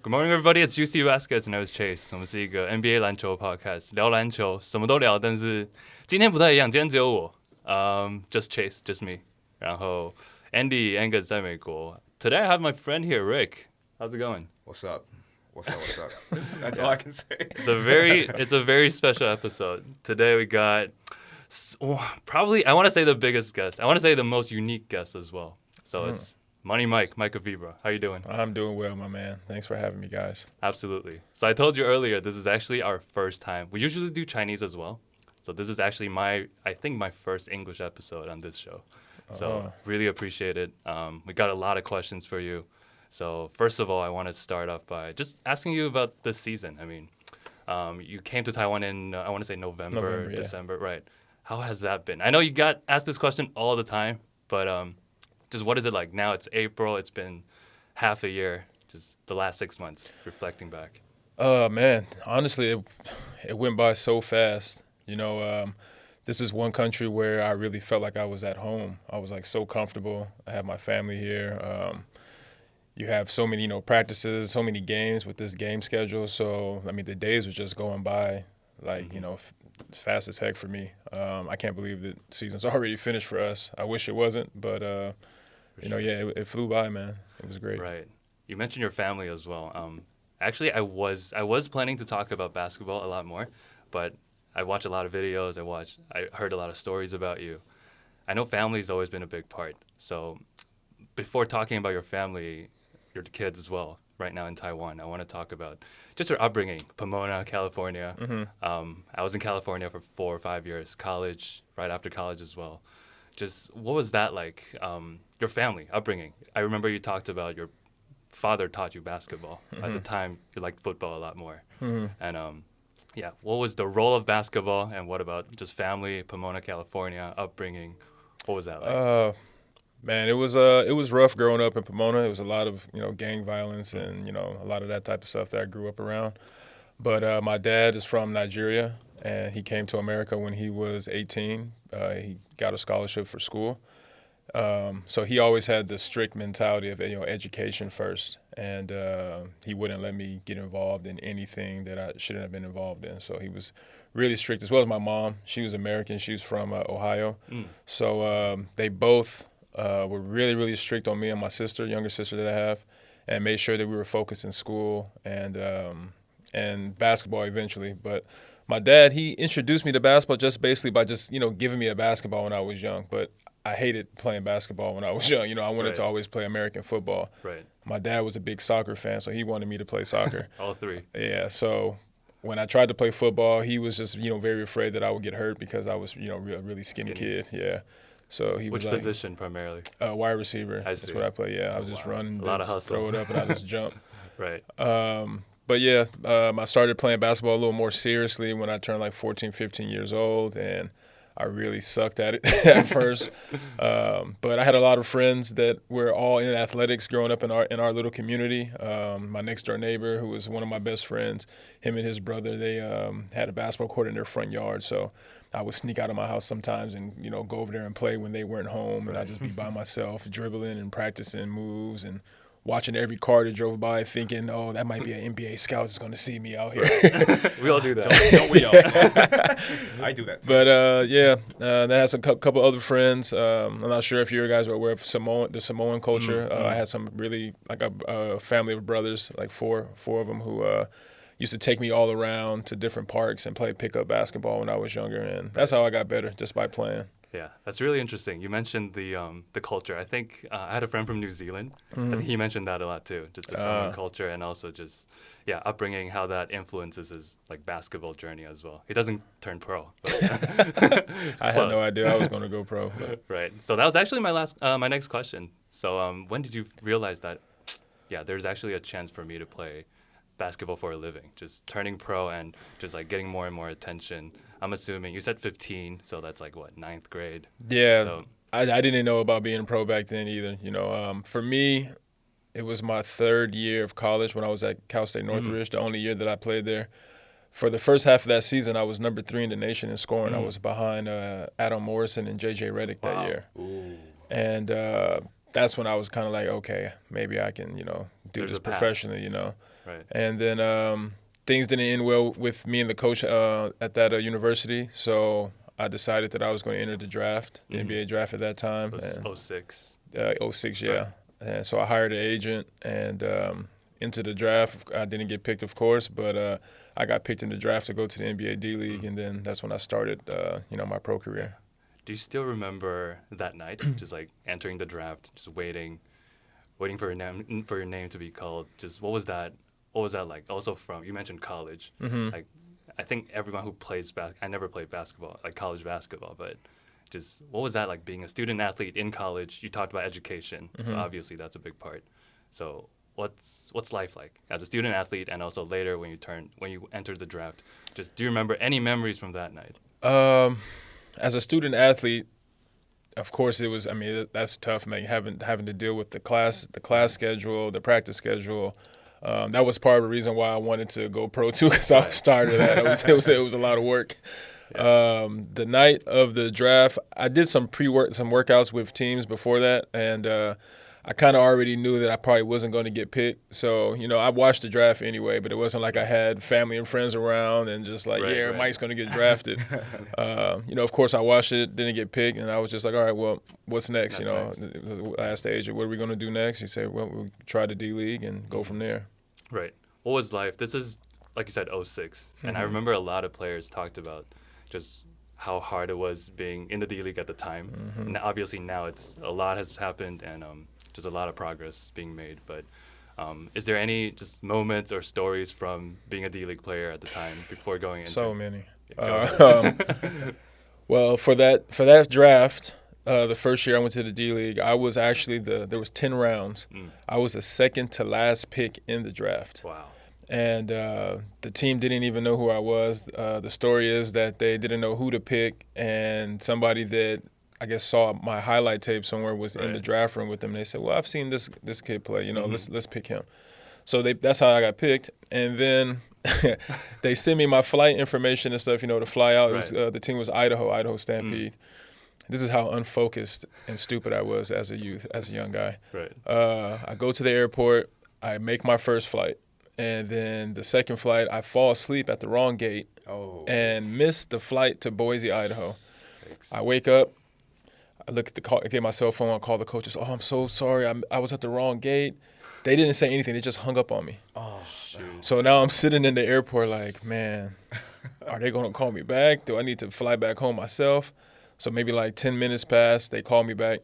Good morning, everybody. It's Juicy Baskets and I was Chase. 我们是一个 NBA 篮球 podcast， 聊篮球，什么都聊。但是今天不太一样，今天只有我，just Chase, just me. 然后 Andy, Angus 在美国。Today I have my friend here, Rick. How's it going? What's up? That's all I can say. It's a very special episode. Today we got probably, I want to say the biggest guest. I want to say the most unique guest as well. So it's Money Mike of Vibra. How you doing? I'm doing well, my man. Thanks for having me, guys. Absolutely. So I told you earlier, this is actually our first time. We usually do Chinese as well. So this is actually my first English episode on this show. So really appreciate it. We got a lot of questions for you. So first of all, I want to start off by just asking you about this season. I mean, you came to Taiwan in, I want to say November, December, right? How has that been? I know you got asked this question all the time, but just what is it like? Now it's April. It's been half a year, just the last 6 months, reflecting back. Man, honestly, it went by so fast. You know, this is one country where I really felt like I was at home. I was like so comfortable. I have my family here. You have so many, practices, so many games with this game schedule. So, I mean, the days were just going by like, fast as heck for me. I can't believe that season's already finished for us. I wish it wasn't, but it flew by, man. It was great. Right. You mentioned your family as well. Actually, I was planning to talk about basketball a lot more, but I watched a lot of videos. I heard a lot of stories about you. I know family's always been a big part. So before talking about your family, your kids as well, right now in Taiwan, I want to talk about just your upbringing, Pomona, California. I was in California for 4 or 5 years, college, right after college as well. Just what was that like, your family, upbringing? I remember you talked about your father taught you basketball. At the time, you liked football a lot more. And what was the role of basketball, and what about just family, Pomona, California, upbringing? What was that like? Man, it was rough growing up in Pomona. It was a lot of, gang violence and, a lot of that type of stuff that I grew up around. But my dad is from Nigeria, and he came to America when he was 18. He got a scholarship for school. So he always had the strict mentality of, education first. And he wouldn't let me get involved in anything that I shouldn't have been involved in. So he was really strict, as well as my mom. She was American. She was from Ohio. So they both were really, really strict on me and my sister, younger sister that I have, and made sure that we were focused in school and basketball eventually. But my dad, he introduced me to basketball just basically by giving me a basketball when I was young. But I hated playing basketball when I was young. I wanted to always play American football. Right. My dad was a big soccer fan, so he wanted me to play soccer. All three. Yeah, so when I tried to play football, he was just, very afraid that I would get hurt because I was, a really skinny kid. Yeah. So he was Which position primarily? Wide receiver. That's what I play. Yeah, I was just run, a lot of hustle. Throw it up, and I just jump. Right. But yeah, I started playing basketball a little more seriously when I turned like 14, 15 years old, and I really sucked at it at first. But I had a lot of friends that were all in athletics growing up in our little community. My next door neighbor, who was one of my best friends, him and his brother, they had a basketball court in their front yard. So I would sneak out of my house sometimes and, go over there and play when they weren't home. And I'd just be by myself dribbling and practicing moves and watching every car that drove by thinking, oh, that might be an NBA scout that's going to see me out here. We all do that. Don't we all? I do that too. But, then I had a couple other friends. I'm not sure if you guys are aware of the Samoan culture. I had some really, like a family of brothers, like four of them who used to take me all around to different parks and play pickup basketball when I was younger. And that's how I got better, just by playing. Yeah, that's really interesting. You mentioned the culture. I think I had a friend from New Zealand. I think he mentioned that a lot too, just the Samoan culture and also just, upbringing, how that influences his like basketball journey as well. He doesn't turn pro. But I had no idea I was going to go pro. But. Right. So that was actually my next question. So when did you realize that, there's actually a chance for me to play basketball for a living, just turning pro and just like getting more and more attention? I'm assuming you said 15, so that's like what, 9th grade? Yeah, so. I didn't know about being pro back then either. For me, it was my 3rd year of college when I was at Cal State Northridge, the only year that I played there. For the first half of that season, I was number 3 in the nation in scoring. I was behind Adam Morrison and J.J. Redick that year. Ooh. And that's when I was kind of like, okay, maybe I can, do There's this a path. professionally, Right. And then things didn't end well with me and the coach at that university, so I decided that I was going to enter the draft, the NBA draft at that time. It was 06. 06, yeah. Right. And so I hired an agent and into the draft. I didn't get picked, of course, but I got picked in the draft to go to the NBA D-League, and then that's when I started, my pro career. Do you still remember that night, just like entering the draft, just waiting for your name to be called? Just what was that like? Also you mentioned college. Mm-hmm. Like, I think everyone who plays I never played basketball, like college basketball, but just what was that like being a student athlete in college? You talked about education, so obviously that's a big part. So what's life like as a student athlete, and also later when you entered the draft? Just do you remember any memories from that night? As a student athlete, of course it was. I mean, that's tough, man. Having to deal with the class schedule, the practice schedule. That was part of the reason why I wanted to go pro too, because I was tired of that. It was a lot of work. Yeah. The night of the draft, I did some workouts with teams before that, and I kind of already knew that I probably wasn't going to get picked. So, I watched the draft anyway, but it wasn't like I had family and friends around and just like, right. Mike's going to get drafted. Of course I watched it, didn't get picked, and I was just like, all right, well, what's next? Next. I asked the agent, what are we going to do next? He said, well, we'll try the D-League and go from there. Right. What was life? This is, like you said, 06. And I remember a lot of players talked about just how hard it was being in the D-League at the time. And obviously now a lot has happened, and just a lot of progress being made. But is there any just moments or stories from being a D-League player at the time before going into? So many. Well, for that draft, the first year I went to the D-League, I was actually there was 10 rounds. I was the second to last pick in the draft. Wow. And the team didn't even know who I was. The story is that they didn't know who to pick, and somebody that I guess saw my highlight tape somewhere was in the draft room with them. They said, well, I've seen this kid play, let's pick him. So that's how I got picked. And then they sent me my flight information and stuff, to fly out. It was, the team was Idaho Stampede. This is how unfocused and stupid I was as a young guy. Right. I go to the airport, I make my first flight, and then the second flight, I fall asleep at the wrong gate and miss the flight to Boise, Idaho. Thanks. I wake up, I look at I get my cell phone, I call the coaches. Oh, I'm so sorry, I was at the wrong gate. They didn't say anything, they just hung up on me. Oh, shoot. So now I'm sitting in the airport like, man, are they going to call me back? Do I need to fly back home myself? So maybe like 10 minutes pass, they call me back.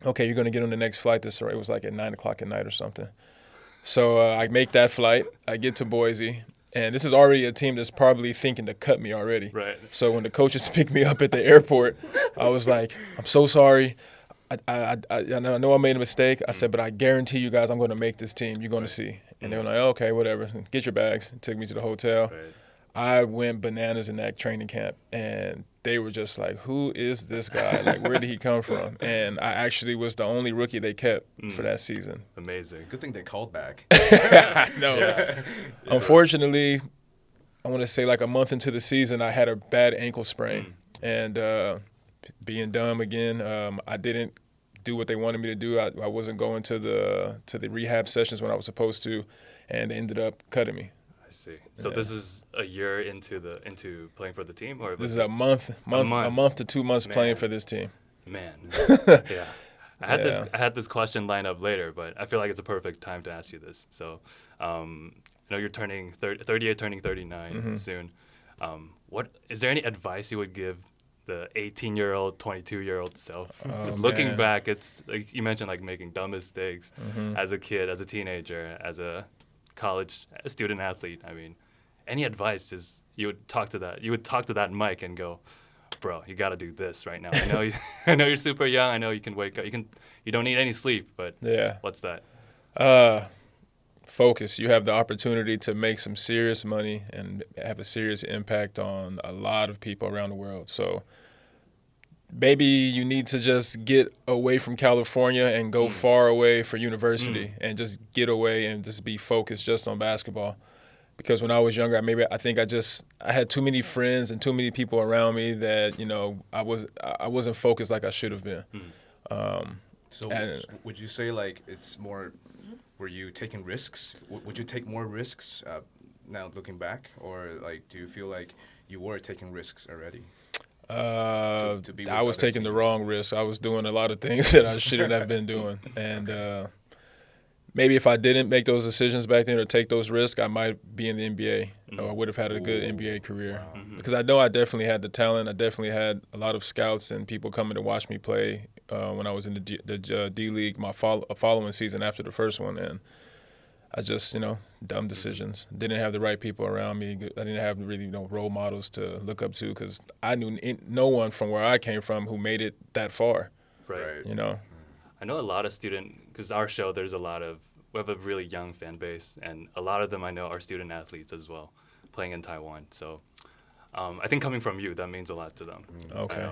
Okay, you're going to get on the next flight. It was like at 9 o'clock at night or something. So I make that flight. I get to Boise, and this is already a team that's probably thinking to cut me already. Right. So when the coaches picked me up at the airport, I was like, I'm so sorry. I know I made a mistake. I said, but I guarantee you guys I'm going to make this team. You're going to see. And they were like, okay, whatever. Get your bags. Took me to the hotel. Right. I went bananas in that training camp, and they were just like, who is this guy? Like, where did he come from? And I actually was the only rookie they kept for that season. Amazing. Good thing they called back. No. Yeah. Unfortunately, I want to say like a month into the season, I had a bad ankle sprain. And being dumb again, I didn't do what they wanted me to do. I wasn't going to the rehab sessions when I was supposed to, and they ended up cutting me. I see. So this is a year into playing for the team, or this is a month to 2 months playing for this team. Man, yeah. I had this question lined up later, but I feel like it's a perfect time to ask you this. So, you're turning 38, turning 39 soon. What is there any advice you would give the 18-year-old, 22-year-old self? Just looking back, it's like you mentioned, like making dumb mistakes as a kid, as a teenager, as a college student athlete. I mean, any advice? Just you would talk to that Mike and go, bro, you got to do this right now. I know you're super young. I know you can wake up. You don't need any sleep, but what's that? Focus. You have the opportunity to make some serious money and have a serious impact on a lot of people around the world. So maybe you need to just get away from California and go far away for university and just get away and just be focused just on basketball. Because when I was younger, I had too many friends and too many people around me that, I wasn't focused like I should have been. So would you say like it's more, were you taking risks? Would you take more risks now looking back, or like do you feel like you were taking risks already? To be I was taking the wrong risks. I was doing a lot of things that I shouldn't have been doing, and maybe if I didn't make those decisions back then or take those risks, I might be in the NBA or would have had a good NBA career. Wow. Because I know I definitely had the talent. I definitely had a lot of scouts and people coming to watch me play when I was in the D League my following season after the first one. And I just, dumb decisions. Didn't have the right people around me. I didn't have really role models to look up to because I knew no one from where I came from who made it that far. Right. I know a lot of because our show, we have a really young fan base, and a lot of them I know are student athletes as well, playing in Taiwan. So I think coming from you, that means a lot to them. Okay.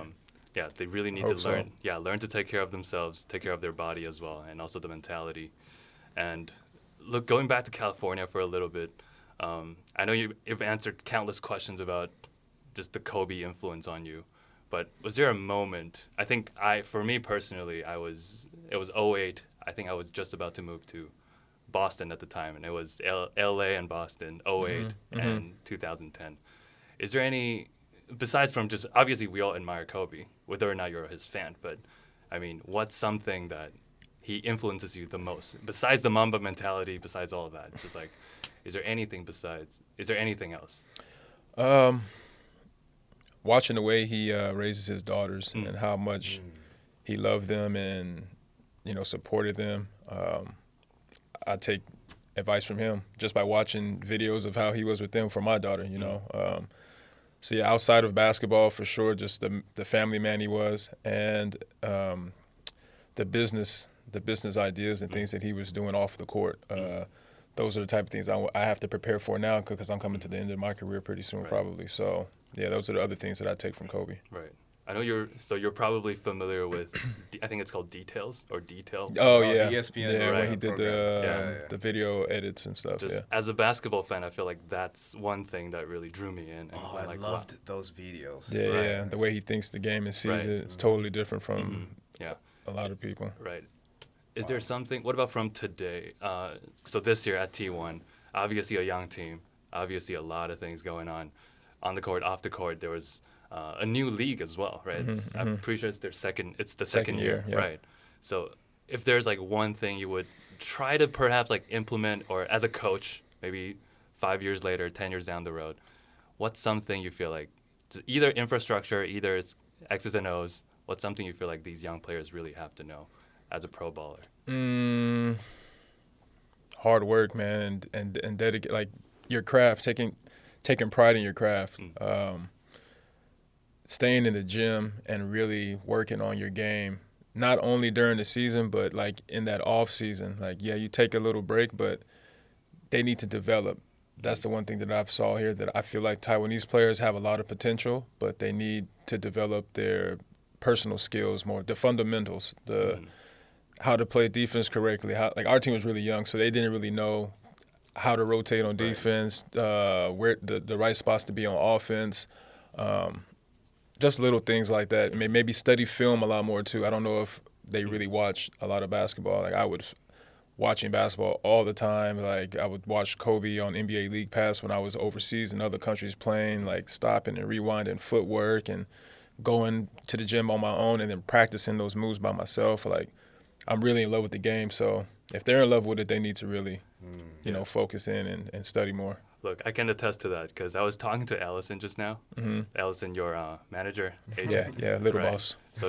They really need to learn. So. Learn to take care of themselves, take care of their body as well, and also the mentality. And look, going back to California for a little bit, I know you've answered countless questions about just the Kobe influence on you. But was there a moment, I think for me personally, it was 2008. I think I was just about to move to Boston at the time, and it was LA and Boston, 2008 and 2010. Is there any, besides from just, obviously we all admire Kobe, whether or not you're his fan, but I mean, what's something that he influences you the most? Besides the Mamba mentality, besides all of that, just like, is there anything else? Watching the way he raises his daughters and how much he loved them and, supported them. I take advice from him just by watching videos of how he was with them for my daughter, So, yeah, outside of basketball, for sure, just the family man he was and the business ideas and things that he was doing off the court. Those are the type of things I have to prepare for now because I'm coming to the end of my career pretty soon probably. So, yeah, those are the other things that I take from Kobe. Right. I know you're probably familiar with, I think it's called Details or Detail. Oh, yeah. ESPN. Yeah, when he did the video edits and stuff. Just as a basketball fan, I feel like that's one thing that really drew me in. And I loved those videos. Yeah, yeah. The way he thinks the game and sees it, it's totally different from a lot of people. Right. Is there something, what about from today? So this year at T1, obviously a young team, obviously a lot of things going on the court, off the court. There was a new league as well, right? I'm pretty sure it's the second year, right? So if there's like one thing you would try to perhaps like implement, or as a coach, maybe 5 years later, 10 years down the road, what's something you feel like, either infrastructure, either it's X's and O's, what's something you feel like these young players really have to know as a pro baller? Hard work, man, and dedicate, like your craft, taking pride in your craft. Staying in the gym and really working on your game, not only during the season, but like in that off season. Like, yeah, you take a little break, but they need to develop. That's the one thing that I've saw here, that I feel like Taiwanese players have a lot of potential, but they need to develop their personal skills more, the fundamentals, how to play defense correctly. Like our team was really young, so they didn't really know how to rotate on defense, where the right spots to be on offense. Just little things like that. Maybe study film a lot more too. I don't know if they really watch a lot of basketball. Like I was watching basketball all the time. Like I would watch Kobe on NBA League Pass when I was overseas in other countries playing, like stopping and rewinding footwork and going to the gym on my own and then practicing those moves by myself. Like I'm really in love with the game. So if they're in love with it, they need to really, focus in and study more. Look, I can attest to that because I was talking to Allison just now. Allison, your manager, agent. Yeah, little boss. So,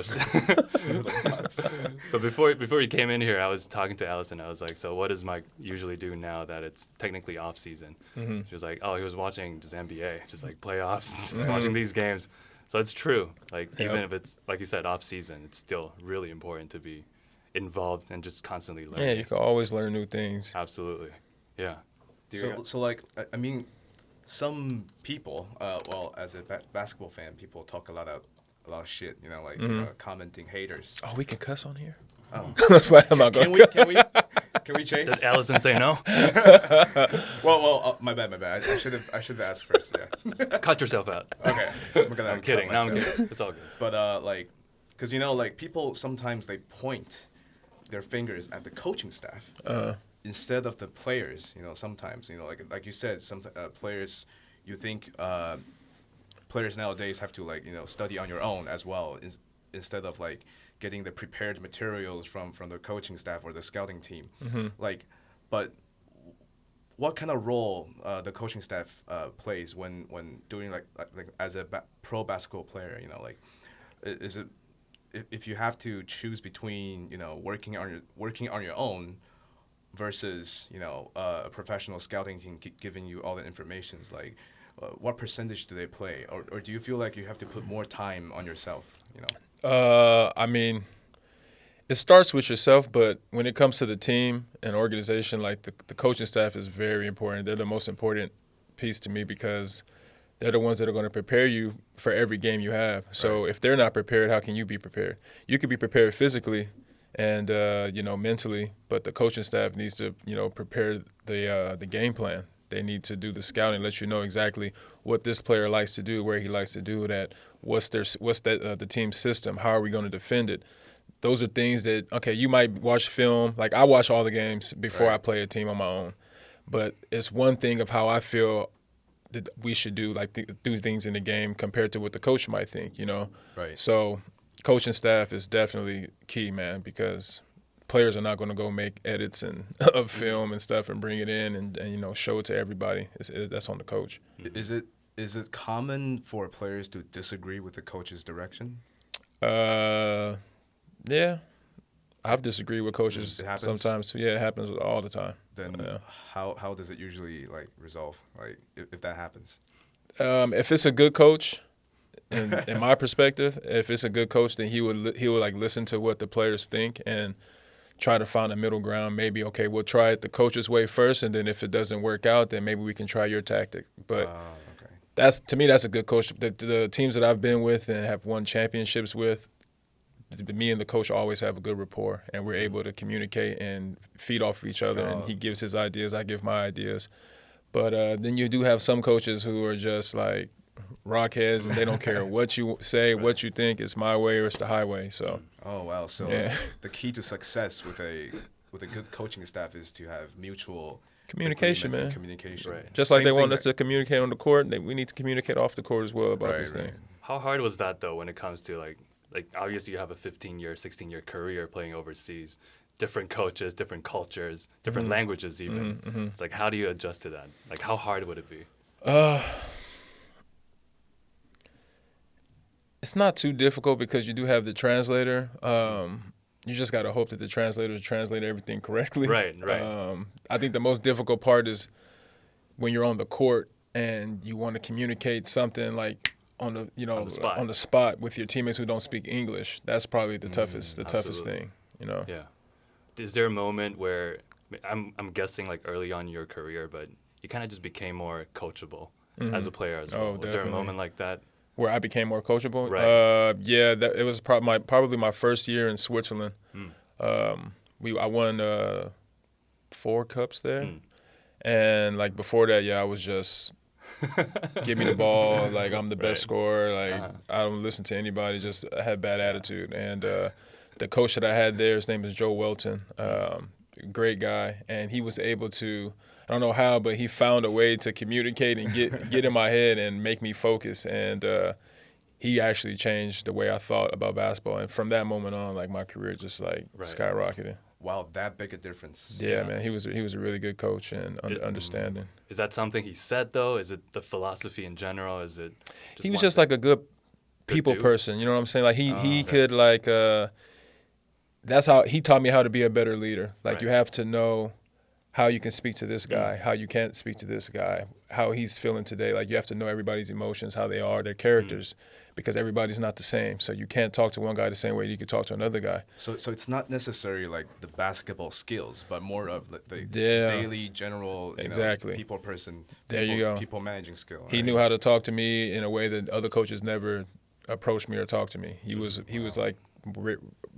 so before you came in here, I was talking to Allison. I was like, so what does Mike usually do now that it's technically off season? She was like, oh, he was watching just NBA, just like playoffs, just watching these games. So it's true. Like even if it's, like you said, off season, it's still really important to be involved and just constantly learn. Yeah, you can always learn new things. Absolutely. Yeah. So like, I mean, some people, as a basketball fan, people talk a lot of shit, commenting haters. Oh, we can cuss on here? Oh. Can we chase? Did Allison say no? Well, my bad. I should have asked first, yeah. Cut yourself out. Okay. I'm kidding. No, I'm kidding. It's all good. But, because, people sometimes they point their fingers at the coaching staff instead of the players. Sometimes like you said, some players, you think players nowadays have to study on your own as well, instead of getting the prepared materials from the coaching staff or the scouting team. But what kind of role the coaching staff plays when doing like as a pro basketball player? Is it if you have to choose between working on your own versus a professional scouting team giving you all the information, what percentage do they play, or do you feel like you have to put more time on yourself? I mean, it starts with yourself, but when it comes to the team and organization, the coaching staff is very important. They're the most important piece to me because they're the ones that are going to prepare you for every game you have. So if they're not prepared, how can you be prepared? You could be prepared physically and mentally, but the coaching staff needs to prepare the game plan. They need to do the scouting, let you know exactly what this player likes to do, where he likes to do that, what's the team's system, how are we going to defend it. Those are things that, you might watch film. Like, I watch all the games before I play a team on my own. But it's one thing of how I feel that we should do, do things in the game compared to what the coach might think, Right. So coaching staff is definitely key, man, because players are not going to go make edits of film and stuff and bring it in and show it to everybody. That's on the coach. Is it common for players to disagree with the coach's direction? Yeah, I've disagreed with coaches sometimes. Yeah, it happens all the time. Then how does it usually resolve? If that happens? If it's a good coach, in my perspective, if it's a good coach, then he would listen to what the players think and try to find a middle ground. Maybe we'll try it the coach's way first, and then if it doesn't work out, then maybe we can try your tactic. But to me, that's a good coach. The teams that I've been with and have won championships with, me and the coach always have a good rapport, and we're able to communicate and feed off of each other. And he gives his ideas, I give my ideas. But then you do have some coaches who are just like rockheads, and they don't care what you say, what you think. It's my way or it's the highway. So. Oh wow! So the key to success with a good coaching staff is to have mutual communication, man. Communication. Right. Just like they want us to communicate on the court, we need to communicate off the court as well about these things. How hard was that though when it comes to obviously you have a 15-year, 16-year career playing overseas, different coaches, different cultures, different languages even. It's how do you adjust to that? How hard would it be? It's not too difficult because you do have the translator. You just got to hope that the translator translate everything correctly. Right. I think the most difficult part is when you're on the court and you want to communicate something on the spot with your teammates who don't speak English. That's probably the toughest thing, Yeah. Is there a moment where I'm guessing early on in your career, but you kind of just became more coachable as a player as well? Oh, was there a moment like that? Where I became more coachable? Right. Yeah, it was probably my first year in Switzerland. I won 4 cups there. And before that, I was just give me the ball, I'm the best scorer, I don't listen to anybody, just I had bad attitude. And the coach that I had there, his name is Joe Welton, great guy, and he was able to, I don't know how, but he found a way to communicate and get in my head and make me focus. And he actually changed the way I thought about basketball. And from that moment on, my career just skyrocketed. Wow, that big a difference. Yeah, man, he was a really good coach and understanding. Is that something he said though? Is it the philosophy in general? Is it? He was just a good people person. You know what I'm saying? He could that's how he taught me how to be a better leader. You have to know how you can speak to this guy, how you can't speak to this guy, how he's feeling today. You have to know everybody's emotions, how they are, their characters, because everybody's not the same. So you can't talk to one guy the same way you could talk to another guy. So it's not necessarily the basketball skills, but more of the daily general people person. There you go. People managing skill. Right? He knew how to talk to me in a way that other coaches never approached me or talked to me. He was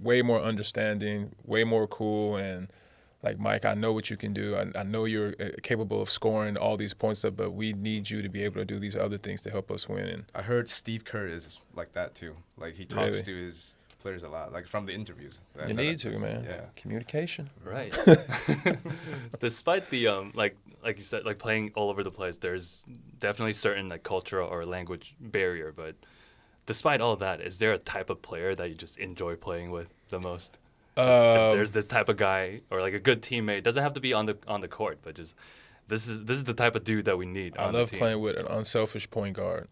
way more understanding, way more cool, and Mike, I know what you can do. I know you're capable of scoring all these points up, but we need you to be able to do these other things to help us win. And I heard Steve Kerr is like that too. He talks to his players a lot, like from the interviews. You need to, man. Yeah. Communication. Right. Despite the like you said, like playing all over the place, there's definitely certain like cultural or language barrier. But despite all that, is there a type of player that you just enjoy playing with the most? If there's this type of guy or like a good teammate. Doesn't have to be on the court, but just this is the type of dude that we need. I love playing with an unselfish point guard.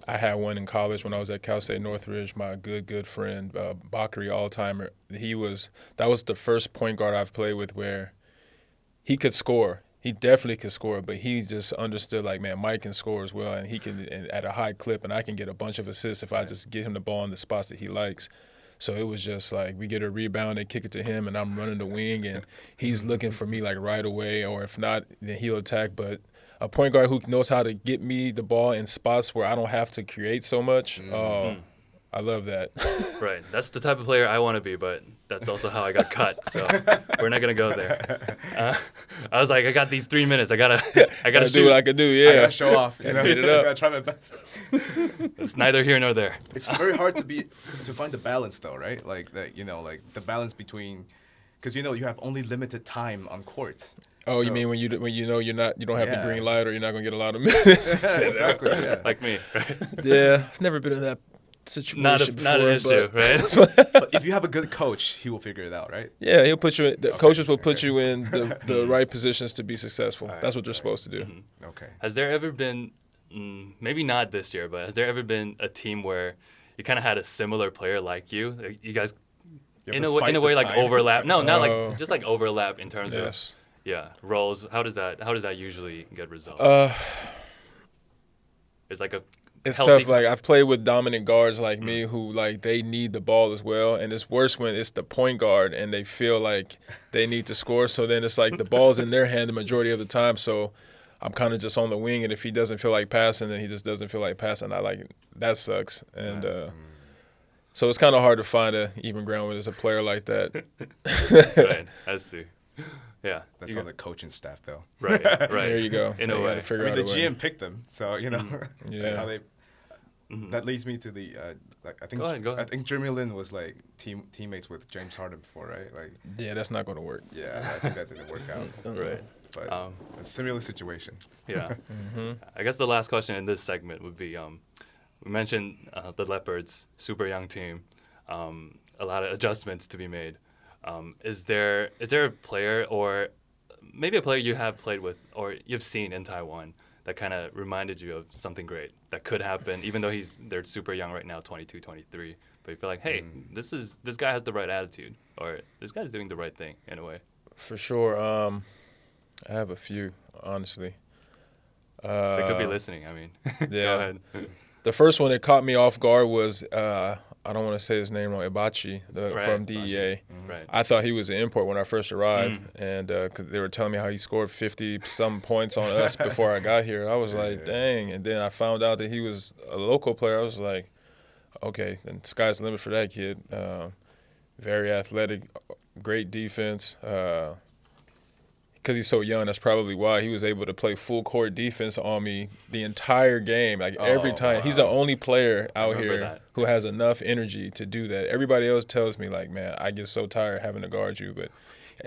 I had one in college when I was at Cal State Northridge. My good friend, Bakri All-Timer. That was the first point guard I've played with where he could score. He definitely could score, but he just understood, like, man, Mike can score as well, and he can at a high clip, and I can get a bunch of assists if I just get him the ball in the spots that he likes. So it was just like we get a rebound, they kick it to him, and I'm running the wing, and he's looking for me like right away, or if not, then he'll attack. But a point guard who knows how to get me the ball in spots where I don't have to create so much, I love that. Right. That's the type of player I want to be, but that's also how I got cut. So we're not going to go there. I was like, I got these 3 minutes. I gotta do what I can do, yeah. I gotta show off. You know? Beat it up. I gotta try my best. It's neither here nor there. It's very hard to find the balance, though, right? Like that, like the balance between, because you have only limited time on court. Oh, so, you mean when you know you don't have the green light, or you're not gonna get a lot of minutes? Exactly. Yeah. Like me, right? Yeah, I've never been in that situation not before. Not an issue, right? But if you have a good coach, he will figure it out, right? Yeah, he'll put you in. The coaches will put you in the right positions to be successful. Right, that's what they're supposed to do. Mm-hmm. Okay. Has there ever been, maybe not this year, but has there ever been a team where you kind of had a similar player like you? Like you guys, in a way, like overlap. No, not like just like overlap in terms of roles. How does that usually get resolved? It's like a. It's tough. Like I've played with dominant guards like me who like they need the ball as well, and it's worse when it's the point guard and they feel like they need to score. So then it's like the ball's in their hand the majority of the time. So I'm kind of just on the wing, and if he doesn't feel like passing, then he just doesn't feel like passing. That sucks, and so it's kind of hard to find a even ground when there's a player like that. Right, I see. Yeah, that's on the coaching staff, though. Right. There you go. In a way, the GM picked them, so that's how they. That leads me to the I think go ahead. I think Jeremy Lin was like teammates with James Harden before, right? Like yeah, that's not going to work. Yeah, I think that didn't work out. Right, but a similar situation. Yeah, I guess the last question in this segment would be: we mentioned the Leopards, super young team, a lot of adjustments to be made. Is there a player or maybe a player you have played with or you've seen in Taiwan that kind of reminded you of something great that could happen, even though they're super young right now, 22, 23, but you feel like, hey, this guy has the right attitude, or this guy's doing the right thing in a way? For sure. I have a few, honestly. They could be listening. I mean, yeah. Go ahead. The first one that caught me off guard was I don't want to say his name wrong, Ibachi from DEA. Right. I thought he was an import when I first arrived, and because they were telling me how he scored 50-some points on us before I got here. I was like, dang. And then I found out that he was a local player. I was like, okay, then sky's the limit for that kid. Very athletic, great defense. Because he's so young, that's probably why he was able to play full court defense on me the entire game, like every time. Wow. He's the only player out here who has enough energy to do that. Everybody else tells me, like, man, I get so tired having to guard you. But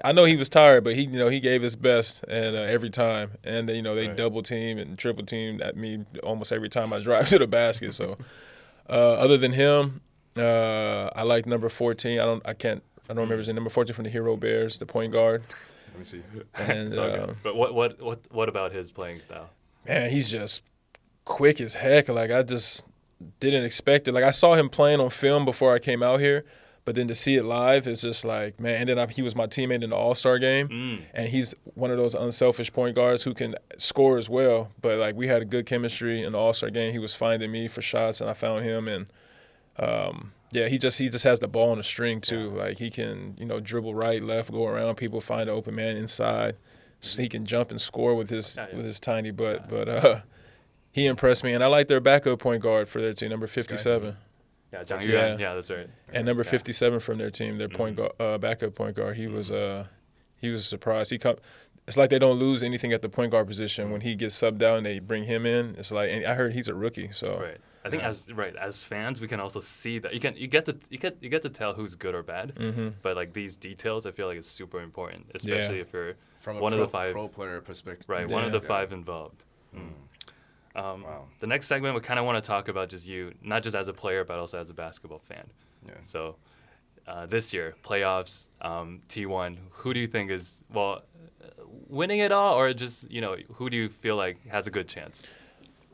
I know he was tired, but he gave his best and every time. And then, they double team and triple team at me almost every time I drive to the basket. So other than him, I like number 14. I don't remember his name. Number 14 from the Hero Bears, the point guard. Let me see. And, but what about his playing style? Man, he's just quick as heck. Like I just didn't expect it. Like I saw him playing on film before I came out here, but then to see it live, it's just like, man. And then he was my teammate in the All-Star game, and he's one of those unselfish point guards who can score as well. But like we had a good chemistry in the All-Star game. He was finding me for shots, and I found him, and yeah, he just has the ball on the string too. Like he can, dribble right, left, go around people, find an open man inside. So he can jump and score with his tiny butt. But he impressed me, and I like their backup point guard for their team, number 57. Yeah, Zhang Yuan. Yeah, that's right. And number 57 from their team, their backup point guard. He was a surprise. It's like they don't lose anything at the point guard position when he gets subbed out and they bring him in. It's like, and I heard he's a rookie, so. Right. I think as fans we can also see that you get to tell who's good or bad, but like these details I feel like it's super important, especially if you're from one of the five pro player perspective. Right, one of the five involved. Wow. The next segment we kind of want to talk about just you, not just as a player but also as a basketball fan. Yeah. So this year playoffs, T1, who do you think is winning it all, or just who do you feel like has a good chance?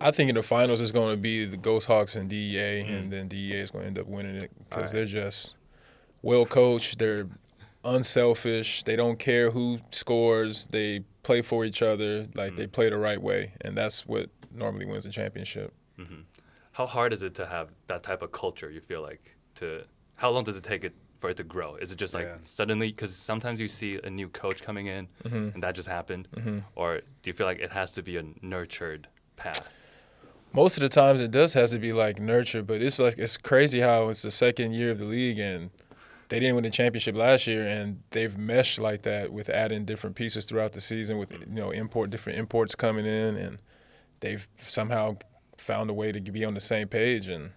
I think in the finals it's going to be the Ghost Hawks and DEA, and then DEA is going to end up winning it because they're just well coached. They're unselfish. They don't care who scores. They play for each other. Like they play the right way, and that's what normally wins the championship. How hard is it to have that type of culture? You feel like how long does it take for it to grow? Is it just like suddenly? Because sometimes you see a new coach coming in, and that just happened, or do you feel like it has to be a nurtured path? Most of the times it does has to be like nurture, but it's crazy how it's the second year of the league and they didn't win the championship last year, and they've meshed like that with adding different pieces throughout the season with different imports coming in, and they've somehow found a way to be on the same page, and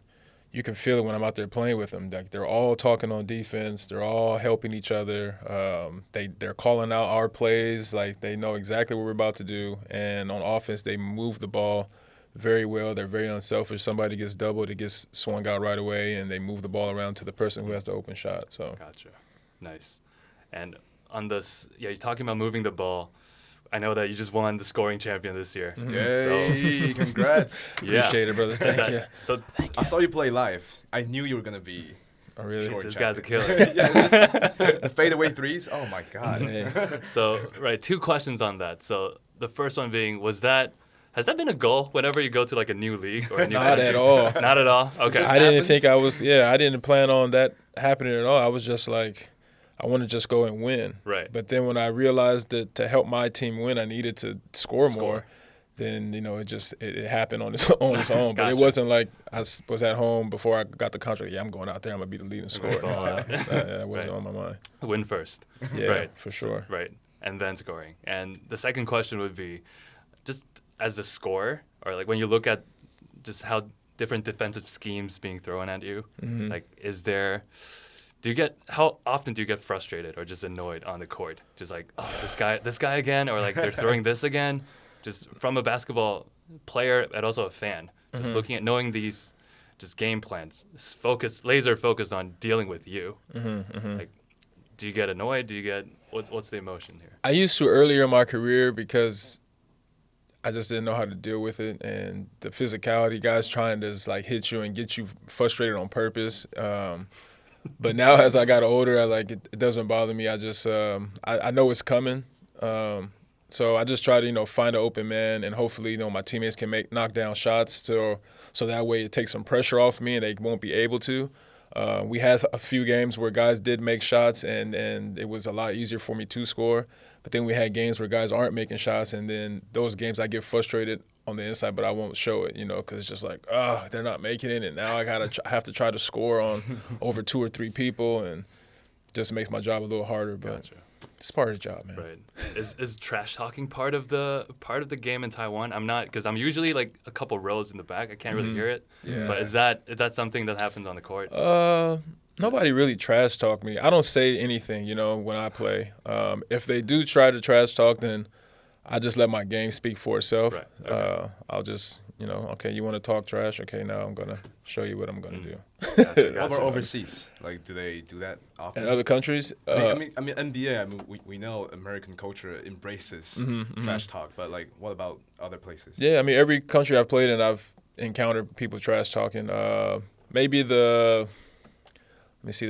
you can feel it when I'm out there playing with them. Like they're all talking on defense, they're all helping each other. They're calling out our plays, like they know exactly what we're about to do, and on offense they move the ball very well. They're very unselfish. Somebody gets doubled, it gets swung out right away, and they move the ball around to the person who has the open shot. So Gotcha. Nice. And on this, you're talking about moving the ball. I know that you just won the scoring champion this year. Yay, congrats. Appreciate it, brothers. Thank you. So I saw you play live. I knew you were going to be Oh, really? this guy's a killer. the fadeaway threes, oh my God. Yeah. So, two questions on that. So the first one being, has that been a goal whenever you go to like a new league or a new Not country? at all. Not at all? Okay. I didn't think I didn't plan on that happening at all. I was just like, I want to just go and win. Right. But then when I realized that to help my team win, I needed to score more, then, it happened on its own. Gotcha. But it wasn't like I was at home before I got the contract. Yeah, I'm going out there. I'm going to be the leading scorer. That wasn't on my mind. Win first. Yeah, right. for sure. Right. And then scoring. And the second question would be, just as a scorer, or like when you look at just how different defensive schemes being thrown at you, like how often do you get frustrated or just annoyed on the court? Just like, this guy again, or like they're throwing this again? Just from a basketball player and also a fan, just looking at knowing these just game plans, laser focused on dealing with you. Like, do you get annoyed? Do you get what's the emotion here? I used to earlier in my career because I just didn't know how to deal with it, and the physicality, guys trying to just like hit you and get you frustrated on purpose. But now as I got older, it doesn't bother me. I just I know it's coming. So I just try to find an open man, and hopefully my teammates can knock down shots so that way it takes some pressure off me and they won't be able to. We had a few games where guys did make shots and it was a lot easier for me to score. But then we had games where guys aren't making shots, and then those games I get frustrated on the inside, but I won't show it, because it's just like, they're not making it, and now I have to try to score on over 2 or 3 people, and it just makes my job a little harder. But it's part of the job, man. Right. Is trash talking part of the game in Taiwan? I'm not, because I'm usually like a couple rows in the back. I can't really hear it. Yeah. But is that something that happens on the court? Nobody really trash talk me. I don't say anything, when I play. If they do try to trash talk, then I just let my game speak for itself. Right. Okay. I'll just, okay, you want to talk trash? Okay, now I'm going to show you what I'm going to do. Gotcha. What about overseas? Like, do they do that often? In other countries? I mean, NBA, we know American culture embraces trash talk, but like, what about other places? Yeah, I mean, every country I've played in, I've encountered people trash talking. Maybe the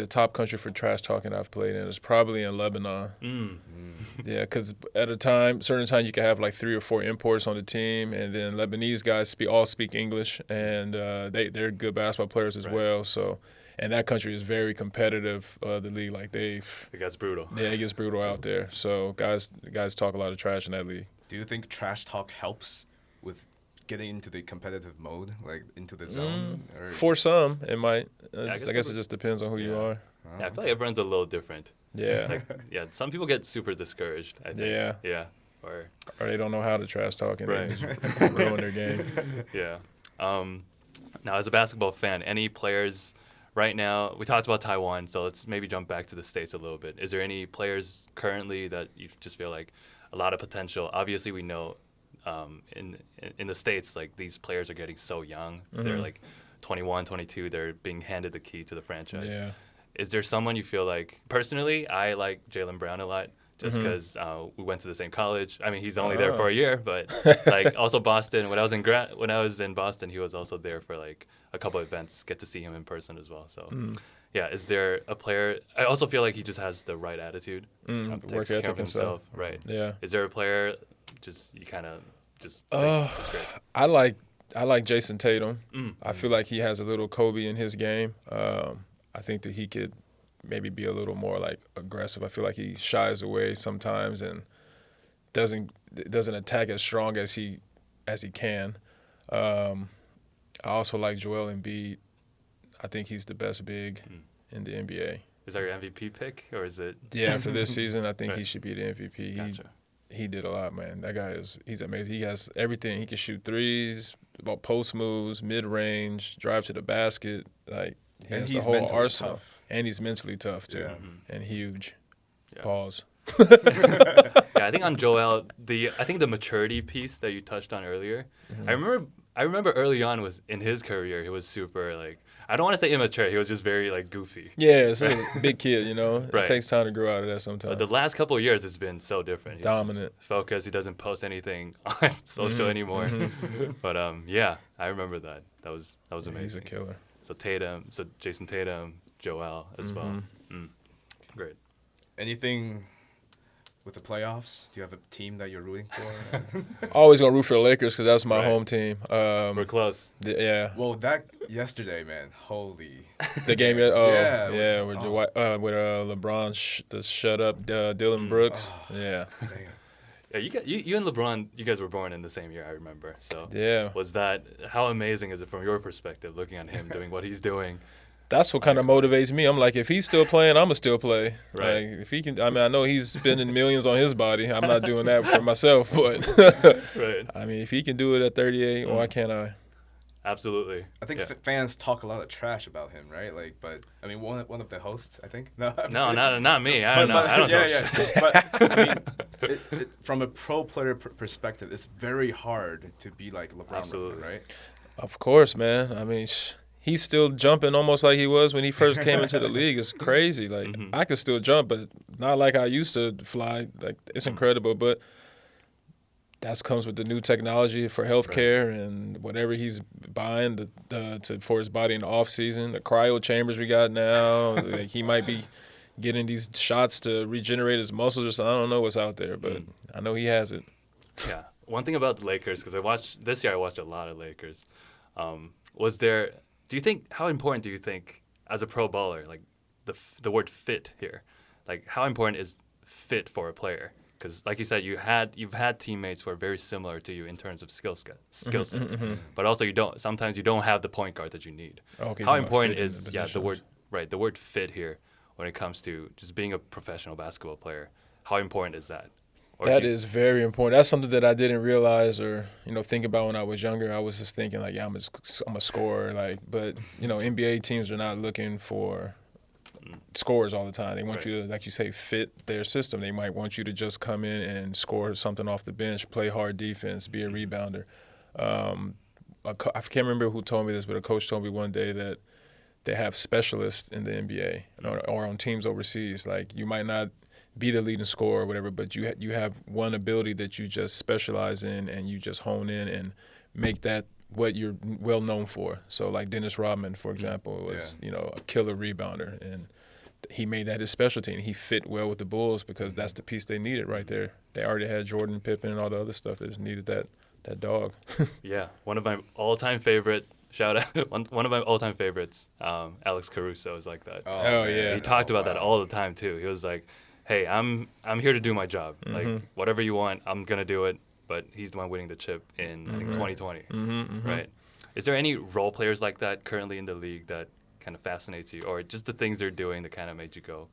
top country for trash talking I've played in is probably in Lebanon. Yeah, because at certain time you can have like 3 or 4 imports on the team, and then Lebanese guys all speak English, and they're good basketball players as well. So, and that country is very competitive. The league, like it gets brutal. Yeah, it gets brutal out there. So guys talk a lot of trash in that league. Do you think trash talk helps with getting into the competitive mode, like into the zone? For some, it might. I guess it just depends on who you are. Yeah, I feel like everyone's a little different. Yeah. Some people get super discouraged, I think. Yeah. Or they don't know how to trash talk and they just ruin their game. Yeah. Now, as a basketball fan, any players right now, we talked about Taiwan, so let's maybe jump back to the States a little bit. Is there any players currently that you just feel like a lot of potential? Obviously, we know in the States, like these players are getting so young. They're like 21, 22. They're being handed the key to the franchise. Yeah. Is there someone you feel like, personally, I like Jaylen Brown a lot just because we went to the same college. I mean, he's only there for a year, but like also Boston. When I was in Boston, he was also there for like a couple of events. Get to see him in person as well. So, yeah, is there a player? I also feel like he just has the right attitude. Work ethic and stuff. Right. Yeah. Is there a player just you kind of just think it's great? I like Jason Tatum. I feel like he has a little Kobe in his game. I think that he could maybe be a little more like aggressive. I feel like he shies away sometimes and doesn't attack as strong as he can. I also like Joel Embiid. I think he's the best big in the NBA. Is that your MVP pick, or is it? Yeah, for this season, I think he should be the MVP. Gotcha. He did a lot, man. That guy he's amazing. He has everything. He can shoot threes, about post moves, mid range, drive to the basket. Like he has the whole arsenal. Tough. And he's mentally tough too, and huge. Yeah. Pause. Yeah, I think on Joel, I think the maturity piece that you touched on earlier, I remember early on was in his career, he was super like, I don't want to say immature, he was just very like goofy. Yeah, it's a big kid, you know. Right. It takes time to grow out of that sometimes. But the last couple of years, it's been so different. He's Dominant. Focused. He doesn't post anything on social anymore. But yeah, I remember that. That was amazing. He's a killer. So Jason Tatum, Joel as well. Great. Anything with the playoffs? Do you have a team that you're rooting for? Always gonna root for the Lakers because that's my Right. home team. We're close. Yeah. Well, that yesterday, man. Holy. The game. With with LeBron, the shut up Dylan Brooks. Yeah. Damn. Yeah, you and LeBron, you guys were born in the same year, I remember. So Yeah. was that, how amazing is it from your perspective, looking at him doing what he's doing? That's what kind of motivates me. I'm like, if he's still playing, I'ma still play. Right. Like, if he can, I mean, I know he's spending millions on his body. I'm not doing that for myself, but Right. I mean, if he can do it at 38, why can't I? Absolutely. I think Yeah. fans talk a lot of trash about him, right? Like, but I mean, one of the hosts, I think. No, No, not me. I don't know. I don't talk shit. But I mean, from a pro player perspective, it's very hard to be like LeBron, Absolutely. right? Of course, man. I mean, he's still jumping almost like he was when he first came into the league. It's crazy. Like, I can still jump, but not like I used to fly. Like, it's incredible. But that comes with the new technology for healthcare and whatever he's buying for his body in the off season. The cryo chambers we got now. Like, he might be getting these shots to regenerate his muscles or something. I don't know what's out there, but I know he has it. Yeah. One thing about the Lakers, because this year I watched a lot of Lakers. How important do you think, as a pro baller, like the word fit here, like how important is fit for a player? Because like you said, you've had teammates who are very similar to you in terms of skill sets, but also sometimes you don't have the point guard that you need. Okay, How important is the word fit here when it comes to just being a professional basketball player? How important is that? That is very important. That's something that I didn't realize or, think about when I was younger. I was just thinking like, yeah, I'm a scorer. Like, but, NBA teams are not looking for scorers all the time. They want you to, like you say, fit their system. They might want you to just come in and score something off the bench, play hard defense, be a rebounder. I can't remember who told me this, but a coach told me one day that they have specialists in the NBA or on teams overseas. Like, you might not be the leading scorer or whatever, but you have one ability that you just specialize in and you just hone in and make that what you're well known for. So like Dennis Rodman, for example, was a killer rebounder, and he made that his specialty, and he fit well with the Bulls because that's the piece they needed right there. They already had Jordan, Pippen, and all the other stuff. They just needed that dog. Yeah, one of my all-time favorite. Shout out, one of my all-time favorites, Alex Caruso is like that. Oh yeah. He talked about that all the time too. He was like, hey, I'm here to do my job. Like, whatever you want, I'm going to do it. But he's the one winning the chip in, I think, 2020, right? Is there any role players like that currently in the league that kind of fascinates you, or just the things they're doing that kind of made you go?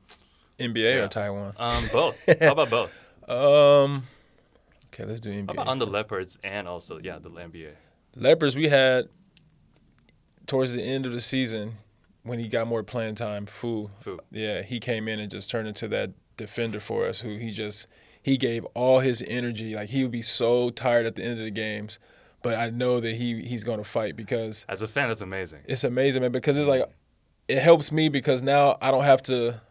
NBA or Taiwan? Both. How about both? Okay, let's do NBA. How about on the Leopards and also, the NBA? Leopards, we had towards the end of the season, when he got more playing time, Fu. Yeah, he came in and just turned into that defender for us who he gave all his energy. Like, he would be so tired at the end of the games, but I know that he's going to fight because as a fan, that's amazing. It's amazing, man, because it's like it helps me because now I don't have to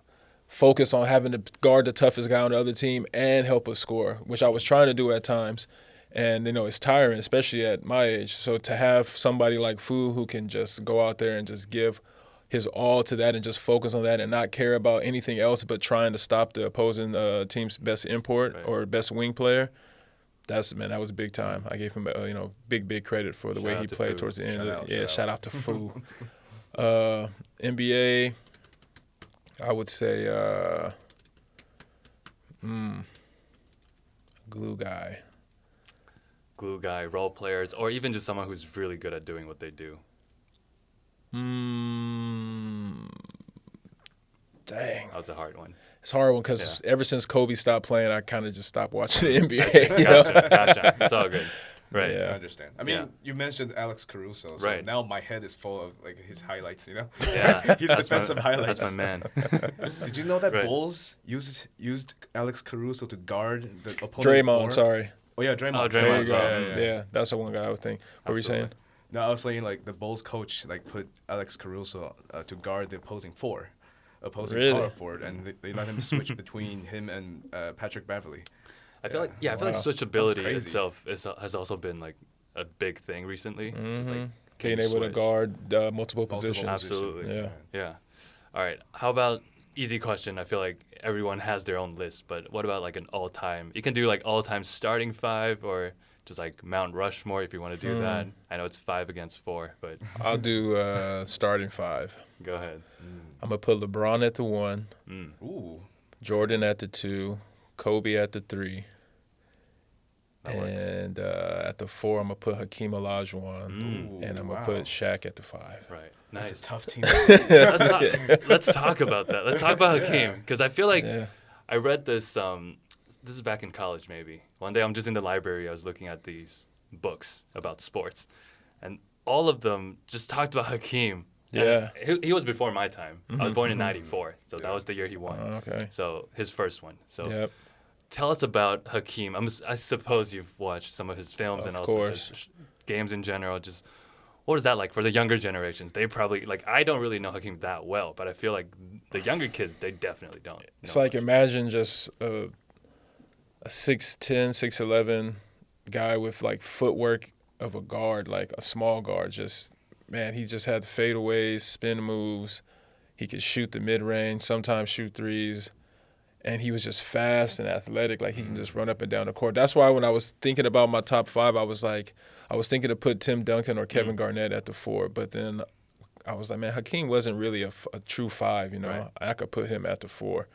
focus on having to guard the toughest guy on the other team and help us score, which I was trying to do at times. And, it's tiring, especially at my age. So to have somebody like Fu who can just go out there and just give his all to that and just focus on that and not care about anything else but trying to stop the opposing team's best import or best wing player, that was big time. I gave him, big credit for the way he played towards the end. Shout out to Fu. NBA, I would say glue guy. Glue guy, role players, or even just someone who's really good at doing what they do. Dang. That was a hard one. It's a hard one because ever since Kobe stopped playing, I kind of just stopped watching the NBA. Gotcha. It's all good. Right. Yeah. I understand. I mean, you mentioned Alex Caruso, so now my head is full of like his highlights, Yeah. His defensive highlights. That's my man. Did you know that Bulls used Alex Caruso to guard the opponent? Draymond, sorry. Oh, yeah, Draymond. Oh, Draymond as well. Yeah, that's the one guy I would think. What were you saying? No, I was saying like the Bulls coach put Alex Caruso to guard the opposing power forward, and they let him switch between him and Patrick Beverly. I feel like switchability itself has also been like a big thing recently. Just, like, being able to guard multiple positions. Absolutely. Yeah. All right. How about easy question? I feel like everyone has their own list, but what about like an all-time? You can do like all-time starting five or just like Mount Rushmore if you want to do that. I know it's 5 against 4, but I'll do starting 5. Go ahead. I'm gonna put LeBron at the 1. Ooh. Jordan at the 2. Kobe at the 3. That works. And at the 4, I'm gonna put Hakeem Olajuwon, and I'm gonna put Shaq at the 5. Right. Nice. That's a tough team. Let's talk about that. Let's talk about Hakeem because I feel like I read this. This is back in college, maybe. One day I'm just in the library. I was looking at these books about sports, and all of them just talked about Hakeem. Yeah. He was before my time. I was born in '94, so that was the year he won. Okay. So his first one. So tell us about Hakeem. I suppose you've watched some of his films and also just games in general. Just what is that like for the younger generations? They probably I don't really know Hakeem that well, but I feel like the younger kids, they definitely don't. It's like imagine just a 6'10", 6'11" guy with like footwork of a guard, like a small guard. Just he just had fadeaways, spin moves. He could shoot the mid range, sometimes shoot threes, and he was just fast and athletic. Like he can just run up and down the court. That's why when I was thinking about my top 5, I was thinking to put Tim Duncan or Kevin Garnett at the 4, but then I was like, man, Hakeem wasn't really a true 5. Right. I could put him at the 4.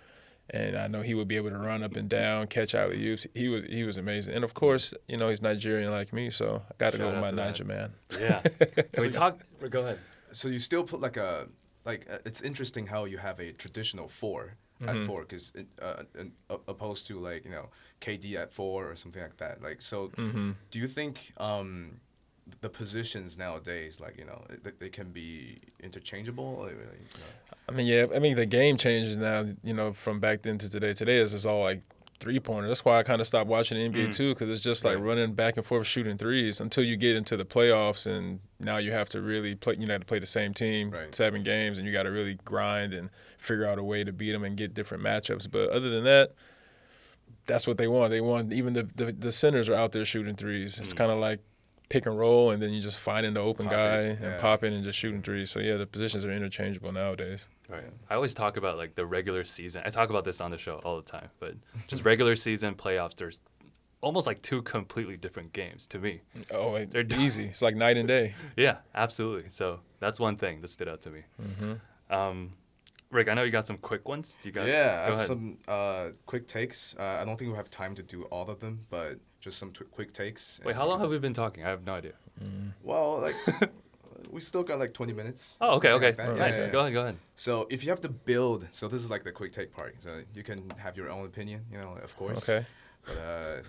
And I know he would be able to run up and down, catch alley-oops. He was amazing. And, of course, he's Nigerian like me, so I got to go with my Niger man. Yeah. Can we talk? Go ahead. So you still put it's interesting how you have a traditional 4 at 4 because opposed to KD at 4 or something like that. Do you think the positions nowadays, they can be interchangeable? I mean, the game changes now, from back then to today. Today is just all like three-pointer. That's why I kind of stopped watching the NBA too, because it's just like running back and forth shooting threes until you get into the playoffs, and now you have to really play. You have to play the same team 7 games, and you got to really grind and figure out a way to beat them and get different matchups. But other than that, that's what they want. They want even the centers are out there shooting threes. It's kind of like pick and roll, and then you just finding the open guy and pop in and just shooting threes. So, the positions are interchangeable nowadays. Right. I always talk about, the regular season. I talk about this on the show all the time, but just regular season, playoffs, there's almost 2 completely different games to me. Oh, they're easy. It's like night and day. Yeah, absolutely. So that's one thing that stood out to me. Rick, I know you got some quick ones. I have some quick takes. I don't think we have time to do all of them, but just some quick takes. Wait, how long have we been talking? I have no idea. Well, we still got 20 minutes. Oh, okay. Nice. Go ahead. So if you have to build, so this is the quick take part. So you can have your own opinion, of course. Okay. But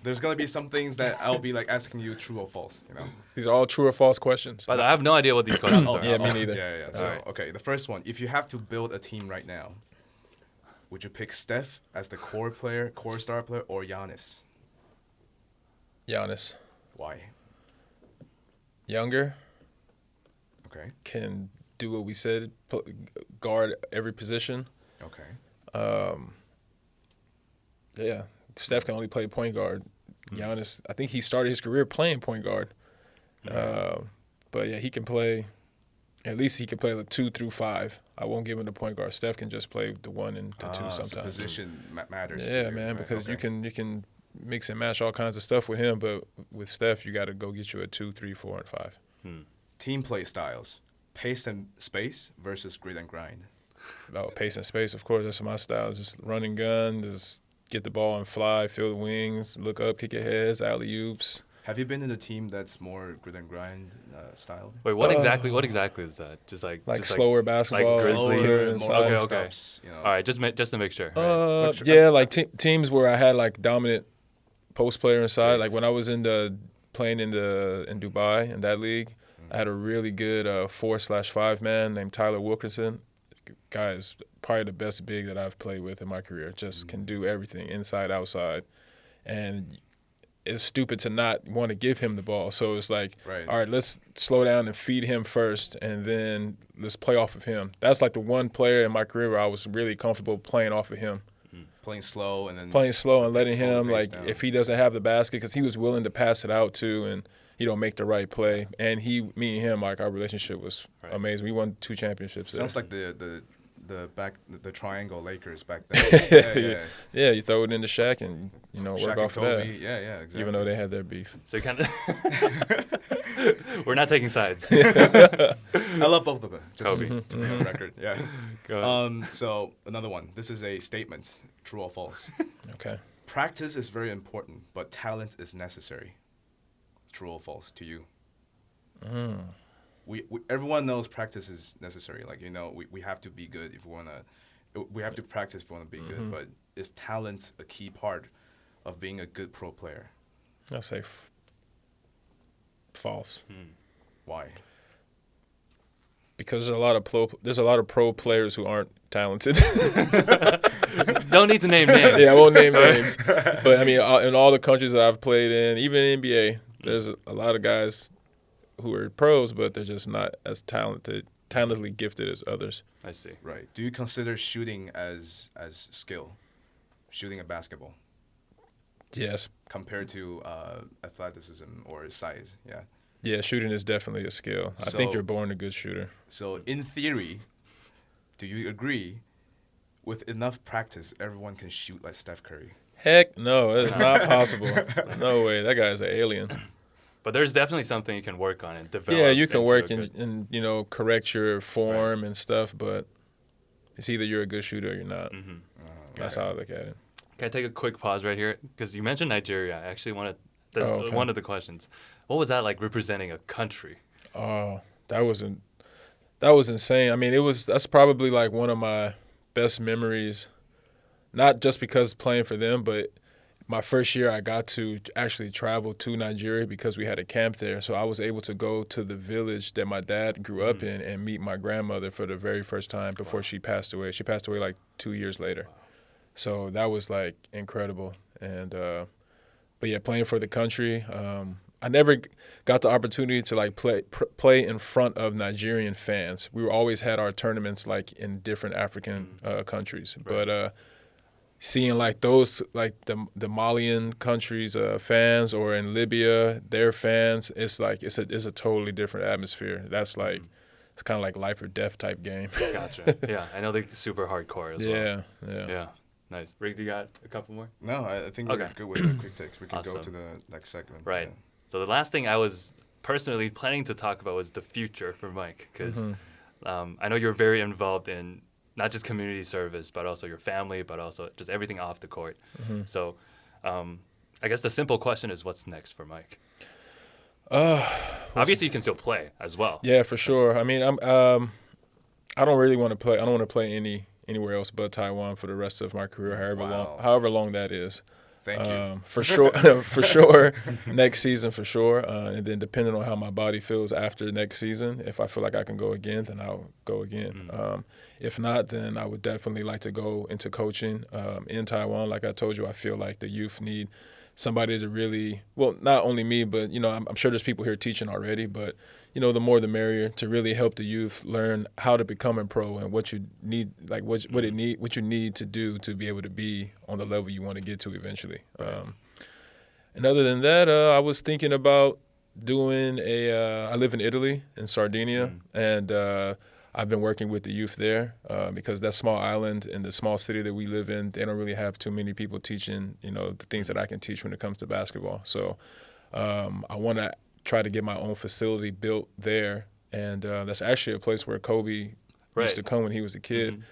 there's gonna be some things that I'll be like asking you true or false. You know. These are all true or false questions. But I have no idea what these questions are. Yeah, me neither. Yeah. So okay, the first one: if you have to build a team right now, would you pick Steph as the core star player, or Giannis? Giannis. Why? Younger. Okay. Can do what we said, guard every position. Okay. Yeah, Steph can only play point guard. Giannis, I think he started his career playing point guard. But yeah, he can play. At least he can play like 2 through 5. I won't give him the point guard. Steph can just play the 1 and the 2 sometimes. So position matters. Yeah, man, because you can mix and match all kinds of stuff with him, but with Steph, you got to go get you a 2, 3, 4, and 5. Team play styles: pace and space versus grit and grind. Oh, pace and space, of course. That's my style. Just run and gun, just get the ball and fly, feel the wings, look up, kick your heads, alley-oops. Have you been in a team that's more grit and grind style? Wait, what exactly is that? Just slower basketball, like Grizzlies, killer inside. Okay. You know. All right, just to make sure. Right? Yeah, like teams where I had like dominant post player inside. Like when I was playing in Dubai in that league, I had a really good 4/5 man named Tyler Wilkinson. Guy is probably the best big that I've played with in my career. Just can do everything inside, outside, and it's stupid to not want to give him the ball. So it's like, all right, let's slow down and feed him first, and then let's play off of him. That's like the one player in my career where I was really comfortable playing off of him. Playing slow and letting him, like, down. if he doesn't have the basket, because he was willing to pass it out too, and make the right play. And me and him, like, our relationship was amazing. We won 2 championships. Sounds like the triangle Lakers back then. Yeah, you throw it into Shaq and work Shaq off of Kobe. that. Yeah, exactly. Even though they had their beef. So you kind of we're not taking sides. I love both of them. Just Kobe. to be on record. Yeah. Go ahead. So another one. This is a statement. True or false? Okay. Practice is very important, but talent is necessary. True or false to you? We everyone knows practice is necessary. Like, we have to be good if we wanna. We have to practice if we wanna be good. But is talent a key part of being a good pro player? I'll say false. Why? Because there's a lot of pro players who aren't talented. Don't need to name names. Yeah, I won't name names. But I mean, in all the countries that I've played in, even in NBA, there's a lot of guys who are pros, but they're just not as talentedly gifted as others. I see. Right. Do you consider shooting as skill? Shooting a basketball? Yes. Compared to athleticism or size, yeah. Yeah, shooting is definitely a skill. I think you're born a good shooter. So in theory, do you agree with enough practice, everyone can shoot like Steph Curry? Heck no, it's not possible. No way. That guy's an alien. But there's definitely something you can work on and develop. Yeah, you can work and correct your form and stuff, but it's either you're a good shooter or you're not. That's how I look at it. Can I take a quick pause right here? Because you mentioned Nigeria. I actually wanted – that's one of the questions. What was that like representing a country? Oh, that was insane. I mean, that's probably like one of my best memories, not just because playing for them, but my first year I got to actually travel to Nigeria because we had a camp there. So I was able to go to the village that my dad grew up in and meet my grandmother for the very first time before she passed away. She passed away like 2 years later. So that was like incredible. And but yeah, playing for the country, I never got the opportunity to like play in front of Nigerian fans. We always had our tournaments like in different African countries, but seeing like those like the Malian countries fans or in Libya their fans, it's a totally different atmosphere. That's like it's kind of like life or death type game. Gotcha. Yeah, I know they're super hardcore as well. Yeah. Nice. Rick, do you got a couple more? No, I think we're good with the quick takes. We can go Awesome. to the next segment. Right. Yeah. So the last thing I was personally planning to talk about was the future for Mike, because I know you're very involved in not just community service, but also your family, but also just everything off the court. So I guess the simple question is, what's next for Mike? Obviously, you can still play as well. Yeah, for sure. I mean, I don't really want to play. I don't want to play anywhere else but Taiwan for the rest of my career, however long that is. Thank you. For sure, for sure, next season for sure. And then depending on how my body feels after next season, if I feel like I can go again, then I'll go again. If not, then I would definitely like to go into coaching in Taiwan. Like I told you, I feel like the youth need somebody to really, well, not only me, but, I'm sure there's people here teaching already, but, the more the merrier, to really help the youth learn how to become a pro and what you need, like what you need to do to be able to be on the level you want to get to eventually. And other than that, I was thinking about doing I live in Italy, in Sardinia, and I've been working with the youth there because that small island and the small city that we live in, they don't really have too many people teaching, the things that I can teach when it comes to basketball. So I want to try to get my own facility built there, and that's actually a place where Kobe used to come when he was a kid.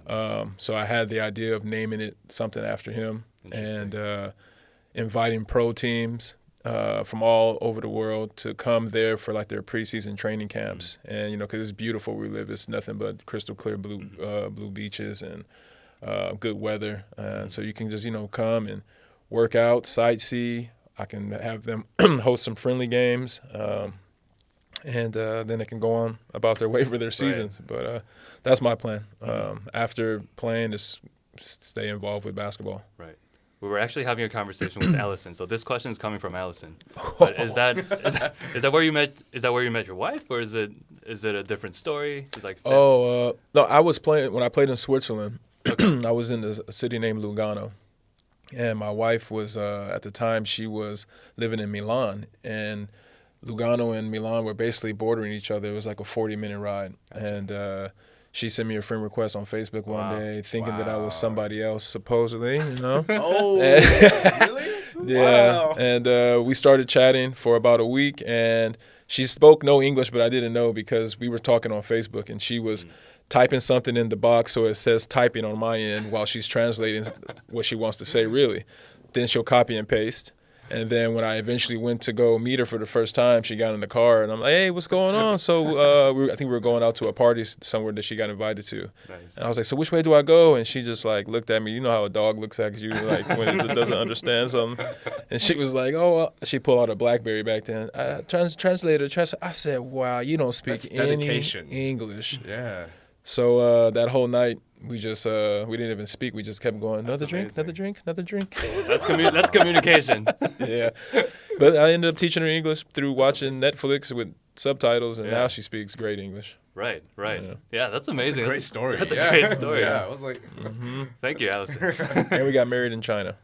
So I had the idea of naming it something after him and inviting pro teams from all over the world to come there for like their preseason training camps. And, because it's beautiful where we live. It's nothing but crystal clear blue beaches and good weather. And so you can just, come and work out, sightsee. I can have them host some friendly games. And then they can go on about their way for their seasons. But that's my plan. After playing, just stay involved with basketball. Right. We were actually having a conversation with Allison. So this question is coming from Allison. But is that where you met your wife, or is it a different story? It's like no, I was playing when I played in Switzerland. I was in a city named Lugano, and my wife was at the time she was living in Milan, and Lugano and Milan were basically bordering each other. It was like a 40-minute ride, and she sent me a friend request on Facebook one day, thinking that I was somebody else, supposedly, Oh, really? Yeah, Wow. and we started chatting for about a week, and she spoke no English, but I didn't know because we were talking on Facebook, and she was typing something in the box, so it says typing on my end while she's translating what she wants to say, really. Then she'll copy and paste. And then when I eventually went to go meet her for the first time, she got in the car, and I'm like, hey, what's going on? So I think we were going out to a party somewhere that she got invited to. Nice. And I was like, so which way do I go? And she just, like, looked at me. You know how a dog looks at you, like, when it doesn't understand something. And she was like, she pulled out a BlackBerry back then. Translator. I said, wow, you don't speak any English. Yeah. So that whole night, we just we didn't even speak. We just kept going, another drink. That's communication. Yeah. But I ended up teaching her English through watching Netflix with subtitles, and now she speaks great English. Right. Yeah, that's amazing. That's a great story. That's a great story. Yeah, I was like, Thank you, Allison. And we got married in China.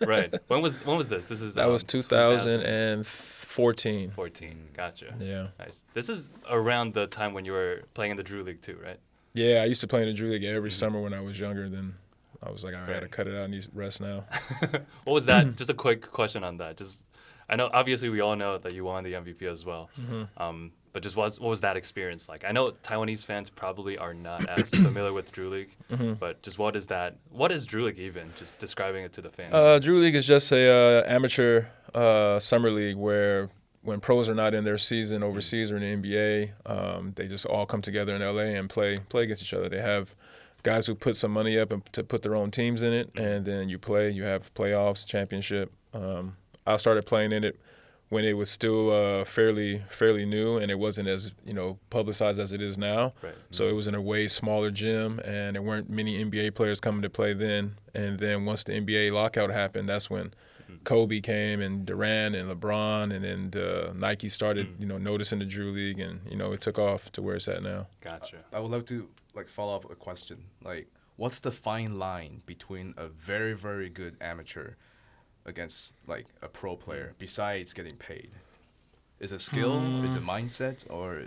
Right. When was this? That was 2014. 14. Gotcha. Yeah. Nice. This is around the time when you were playing in the Drew League too, right? Yeah, I used to play in the Drew League every summer when I was younger. Then I was like, all right, I got to cut it out and need rest now. What was that? Just a quick question on that. I know, obviously, we all know that you won the MVP as well. But just what was that experience like? I know Taiwanese fans probably are not as familiar with Drew League, but just what is that? What is Drew League even? Just describing it to the fans. Drew League is just a amateur summer league where when pros are not in their season overseas or in the NBA, they just all come together in LA and play against each other. They have guys who put some money up to put their own teams in it, and then you play. You have playoffs, championship. I started playing in it when it was still fairly new, and it wasn't as publicized as it is now. Right. So it was in a way smaller gym, and there weren't many NBA players coming to play then. And then once the NBA lockout happened, that's when Kobe came and Durant and LeBron, and then Nike started noticing the Drew League, and it took off to where it's at now. Gotcha. I would love to follow up a question. What's the fine line between a very, very good amateur against a pro player besides getting paid? Is it skill? Is it mindset? Or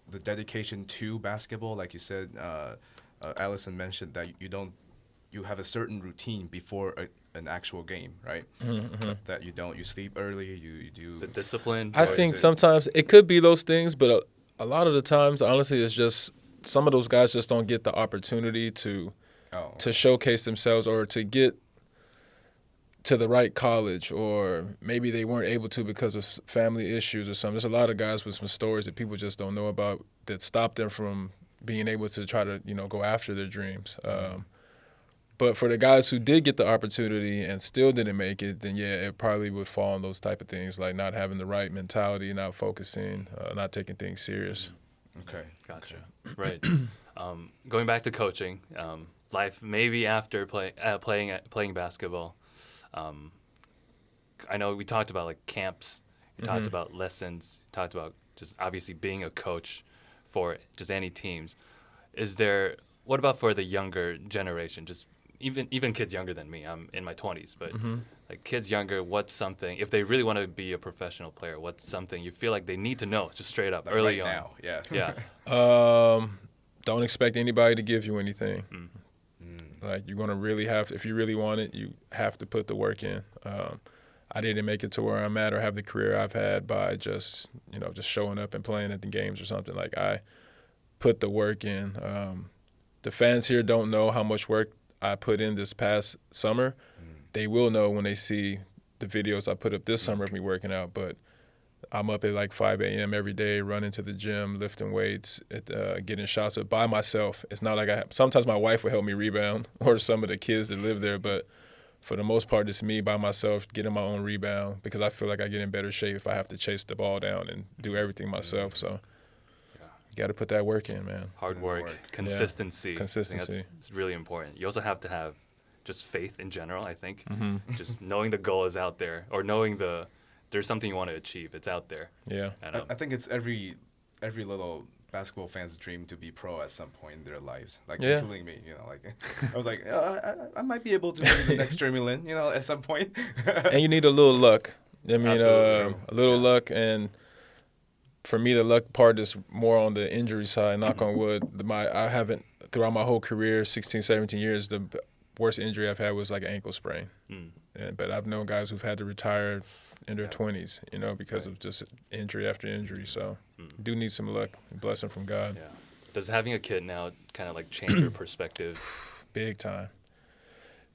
the dedication to basketball? Like you said, Allison mentioned that you have a certain routine before an actual game, right? That you sleep early, you do. Is it discipline? I think sometimes it could be those things, but a lot of the times, honestly, it's just some of those guys just don't get the opportunity to showcase themselves or to get to the right college, or maybe they weren't able to because of family issues or something. There's a lot of guys with some stories that people just don't know about that stop them from being able to try to go after their dreams. But for the guys who did get the opportunity and still didn't make it, then yeah, it probably would fall on those type of things, like not having the right mentality, not focusing, not taking things serious. Okay. Gotcha. Right. Going back to coaching, life maybe after playing basketball. I know we talked about like camps, we talked about lessons, talked about just obviously being a coach for just any teams. What about for the younger generation? Just even kids younger than me. I'm in my 20s, but like kids younger, what's something, if they really want to be a professional player, what's something you feel like they need to know just straight up, like early right on? Now, yeah. Yeah. Don't expect anybody to give you anything. Like you're gonna really if you really want it, you have to put the work in. I didn't make it to where I'm at or have the career I've had by just showing up and playing at the games or something. Like I put the work in. The fans here don't know how much work I put in this past summer. They will know when they see the videos I put up this summer of me working out. But I'm up at like 5 a.m. every day, running to the gym, lifting weights, getting shots up by myself. It's not like sometimes my wife will help me rebound or some of the kids that live there, but for the most part, it's me by myself getting my own rebound because I feel like I get in better shape if I have to chase the ball down and do everything myself. So you got to put that work in, man. Hard work, consistency. Yeah. Consistency. It's really important. You also have to have just faith in general, I think. Just knowing the goal is out there or knowing there's something you want to achieve. It's out there. Yeah. And, I think it's every little basketball fan's dream to be pro at some point in their lives. Like including me, like I was like, I might be able to be the next Jeremy Lin, at some point. And you need a little luck. I mean, a little luck. And for me, the luck part is more on the injury side, knock on wood. I haven't, throughout my whole career, 16, 17 years, the worst injury I've had was like an ankle sprain. But I've known guys who've had to retire in their 20s, because of just injury after injury. So do need some luck, blessing from God. Yeah. Does having a kid now kind of like change your perspective? Big time,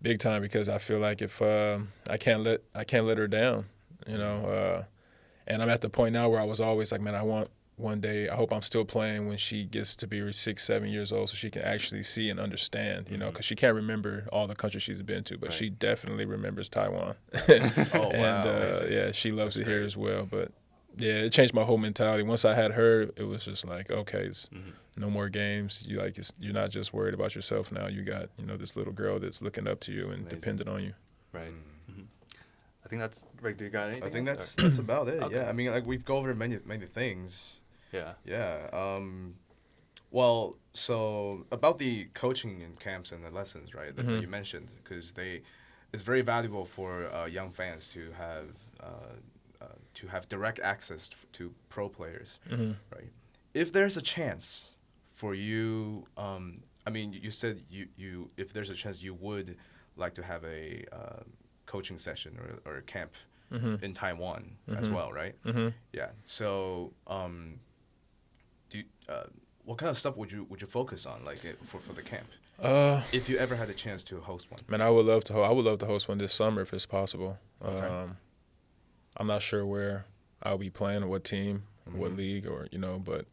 because I feel like if I can't let her down, and I'm at the point now where I was always like, man, I want one day, I hope I'm still playing when she gets to be 6, 7 years old so she can actually see and understand, because she can't remember all the countries she's been to, but she definitely remembers Taiwan. Oh, wow. And, she loves it here as well. But, yeah, it changed my whole mentality. Once I had her, it was just like, okay, it's no more games. You're not just worried about yourself now. You got, this little girl that's looking up to you and dependent on you. Right. I think that's right. Do you got anything? I think else? that's about it. Okay. Yeah. I mean, like we've gone over many things. Yeah. Yeah. Well, so about the coaching and camps and the lessons, right, that you mentioned, because it's very valuable for young fans to have direct access to pro players, right? If there's a chance for you, I mean, you said you if there's a chance you would like to have a coaching session or a camp in Taiwan as well, right? Yeah. So, what kind of stuff would you focus on, like for the camp? If you ever had a chance to host one. Man, I would love to host one this summer if it's possible. Okay. I'm not sure where I'll be playing or what team, what league, or but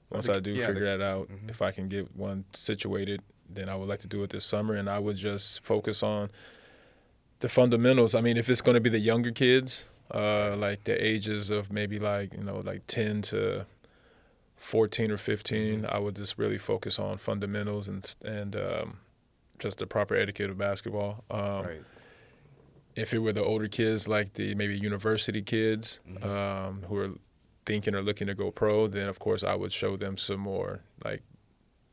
once I do figure that out, if I can get one situated, then I would like to do it this summer, and I would just focus on the fundamentals. I mean, if it's going to be the younger kids, like the ages of maybe like 10 to 14 or 15, I would just really focus on fundamentals and just the proper etiquette of basketball. Right. If it were the older kids, like the maybe university kids who are thinking or looking to go pro, then of course I would show them some more like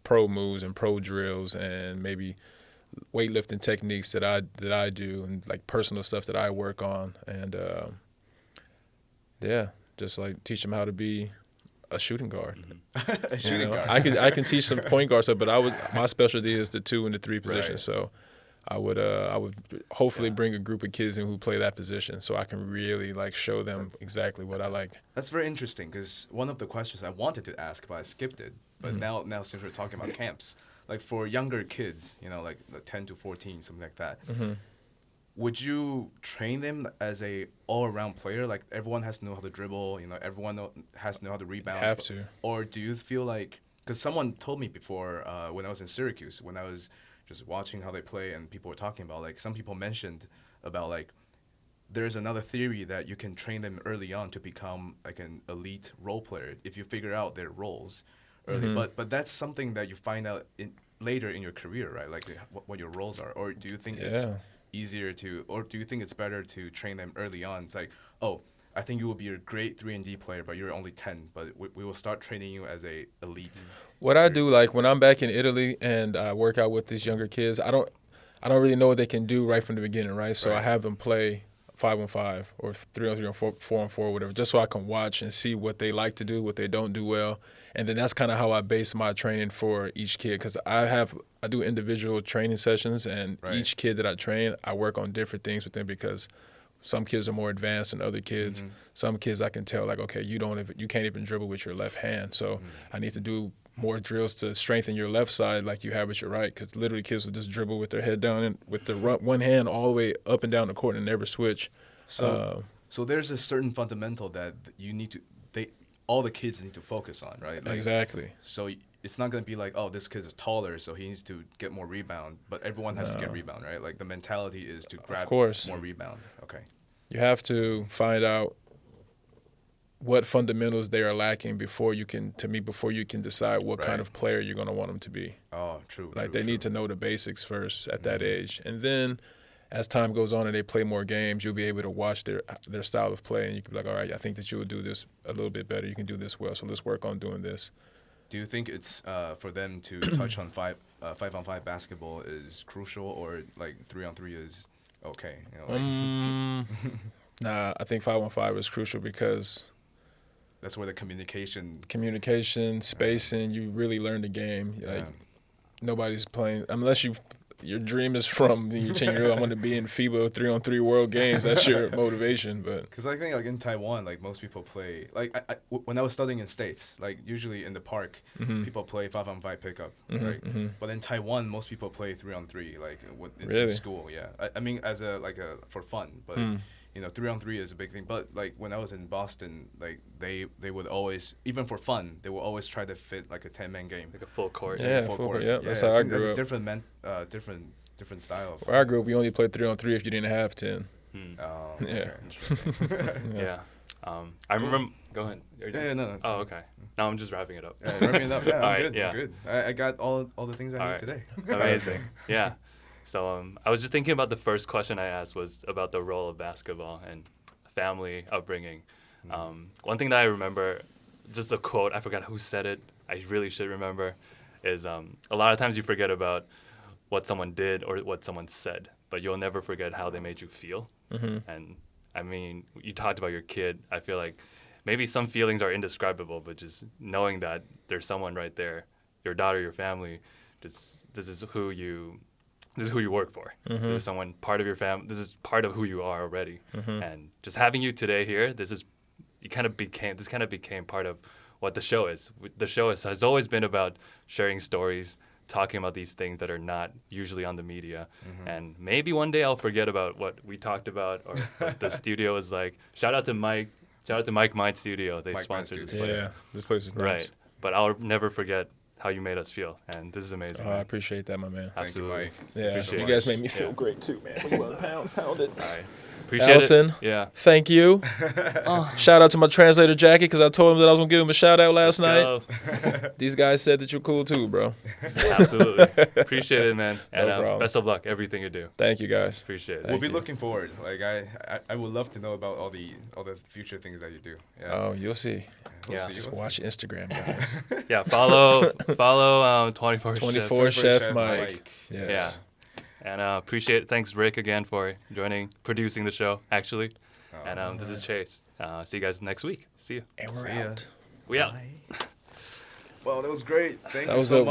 pro moves and pro drills and maybe weightlifting techniques that I do and like personal stuff that I work on, and just like teach them how to be a shooting guard. A shooting guard. I can teach some point guard stuff, but my specialty is the 2 and the 3 position. Right. So I would hopefully bring a group of kids in who play that position, so I can really like show them exactly what I like. That's very interesting, because one of the questions I wanted to ask, but I skipped it. But now since we're talking about camps, like for younger kids, like 10 to 14, something like that, would you train them as a all-around player? Like everyone has to know how to dribble, everyone has to know how to rebound. Have to. Or do you feel like, because someone told me before when I was in Syracuse, when I was just watching how they play, and people were talking about, like, some people mentioned about, like, there's another theory that you can train them early on to become like an elite role player if you figure out their roles early. But that's something that you find out later in your career, right? Like what your roles are. Or do you think it's easier to, or do you think it's better to train them early on? It's like, oh, I think you will be a great 3-and-D player, but you're only 10. But we will start training you as a elite. What I do, like when I'm back in Italy and I work out with these younger kids, I don't really know what they can do right from the beginning, right? So I have them play 5-on-5 or 3-on-3 or 4-on-4, whatever, just so I can watch and see what they like to do, what they don't do well. And then that's kind of how I base my training for each kid, because I do individual training sessions, and each kid that I train, I work on different things with them, because some kids are more advanced than other kids. Some kids I can tell, like, okay, you can't even dribble with your left hand, so I need to do more drills to strengthen your left side like you have with your right, because literally kids will just dribble with their head down and with the one hand all the way up and down the court and never switch. So there's a certain fundamental that you need to all the kids need to focus on, right? Like, exactly. So it's not going to be like, oh, this kid is taller, so he needs to get more rebound, but everyone has to get rebound, right? Like the mentality is to grab more rebound. Okay. You have to find out what fundamentals they are lacking before you can decide what kind of player you're going to want them to be. Oh, true. Like they need to know the basics first at that age. And then as time goes on and they play more games, you'll be able to watch their style of play, and you can be like, all right, I think that you would do this a little bit better. You can do this well, so let's work on doing this. Do you think it's for them to touch on 5-on-5 basketball is crucial, or like 3-on-3 is okay? You know, like Nah, I think 5-on-5 is crucial because that's where the communication, spacing, you really learn the game. Like nobody's playing unless your dream is from you're 10 years old, I'm going to be in FIBA 3-on-3 World Games. That's your motivation. But because I think like in Taiwan, like most people play like when I was studying in States, like usually in the park, people play 5-on-5 pickup, right? But in Taiwan, most people play 3-on-3, like in school. Yeah, I mean as for fun, but. You know, 3-on-3 is a big thing. But like when I was in Boston, like they would always, even for fun, they will always try to fit like a 10-man game, like a full court. Yeah, full court. Yeah, that's how I grew up. Different style. Where I grew up, we only played 3-on-3 if you didn't have 10. Oh, yeah. Okay. Interesting. Yeah. I remember. Go ahead. No. Oh, okay. Now I'm just wrapping it up. Yeah, wrapping it up. Yeah, I'm good. Yeah. I'm good. I got all the things I need today. Amazing. Yeah. So I was just thinking about the first question I asked was about the role of basketball and family upbringing. One thing that I remember, just a quote, I forgot who said it, I really should remember, is a lot of times you forget about what someone did or what someone said, but you'll never forget how they made you feel. And I mean, you talked about your kid. I feel like maybe some feelings are indescribable, but just knowing that there's someone right there, your daughter, your family, this is who you work for. This is someone part of your family. This is part of who you are already. And just having you today here, this kind of became part of what the show is. The show has always been about sharing stories, talking about these things that are not usually on the media. And maybe one day I'll forget about what we talked about or what the studio is like. Shout out to Mike Mind Studio. They sponsored this place. Yeah, this place is nice. Right. But I'll never forget how you made us feel, and this is amazing. I appreciate that, my man. Absolutely. Yeah, you guys made me feel great too, man. We want to pound it. All right. Appreciate Allison, it. Yeah. Thank you. Shout out to my translator, Jackie, because I told him that I was going to give him a shout out last night. These guys said that you're cool too, bro. Absolutely. Appreciate it, man. And problem. Best of luck, everything you do. Thank you, guys. Appreciate it. We'll be looking forward. Like I would love to know about all the future things that you do. Yeah. Oh, you'll see. We'll see. Just watch Instagram, guys. Yeah, follow 24 Chef Mike. Yes. Yeah. And appreciate it. Thanks, Rick, again for producing the show, actually. And this is Chase. See you guys next week. See you. And we're out. We out. Well, that was great. Thank That you was so a much.